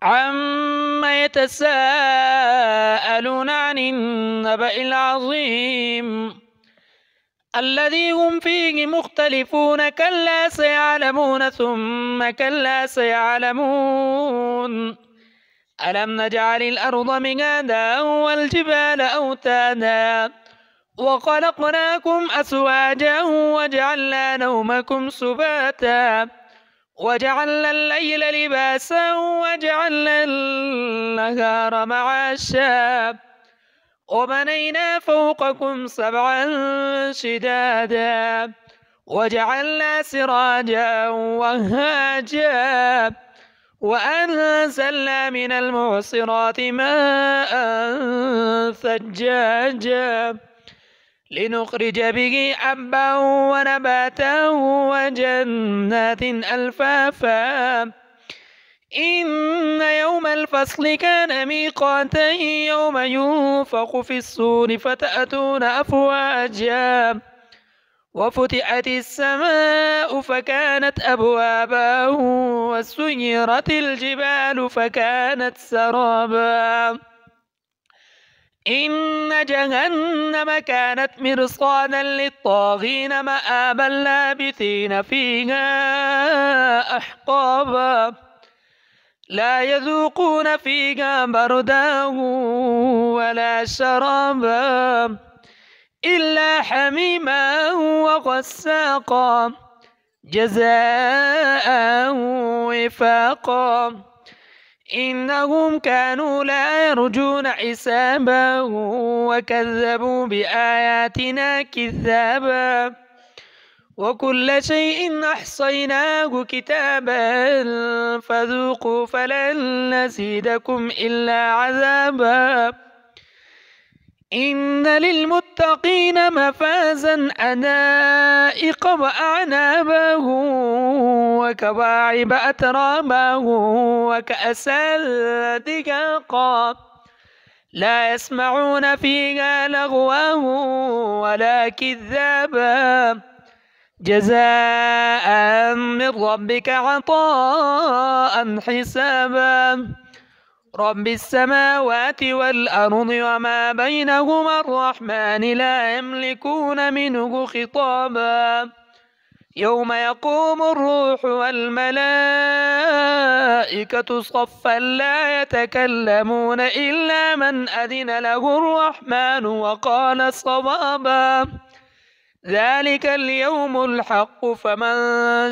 عما يتساءلون عن النبأ العظيم الذي هم فيه مختلفون كلا سيعلمون ثم كلا سيعلمون ألم نجعل الأرض مهادا والجبال أوتادا وخلقناكم أزواجا وجعلنا نومكم سباتا وجعلنا الليل لباسا وجعلنا النهار معاشا وبنينا فوقكم سبعا شدادا وجعلنا سراجا وهاجا وأنزلنا من المعصرات ماء ثجاجا لنخرج به حبا ونباتا وجنات ألفافا إن يوم الفصل كان ميقاتا يوم ينفخ في الصور فتأتون أفواجا وفتحت السماء فكانت أبوابا وسيرت الجبال فكانت سرابا إن جهنم كانت مرصادا للطاغين مآبا لابثين فيها أحقابا لا يذوقون فيها بردا ولا شرابا إلا حميما وغساقا جزاء وفاقا إنهم كانوا لا يرجون حسابا وكذبوا بآياتنا كذابا وكل شيء أحصيناه كتابا فذوقوا فلن نزيدكم إلا عذابا إن للمتقين مفازا حدائق وأعنابا وكواعب أترابا وكأسا دقاقا لا يسمعون فيها لغوا ولا كذابا جزاء من ربك عطاء حسابا رب السماوات والأرض وما بينهما الرحمن لا يملكون منه خطابا يوم يقوم الروح والملائكة صفا لا يتكلمون إلا من أذن له الرحمن وقال صوابا ذلك اليوم الحق فمن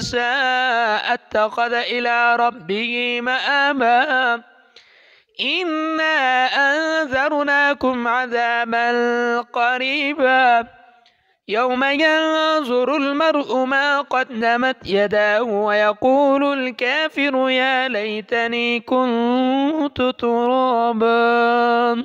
شاء اتخذ إلى ربه مآبا إنا أنذرناكم عذابا قريبا يوم ينظر المرء ما قدمت يداه ويقول الكافر يا ليتني كنت ترابا.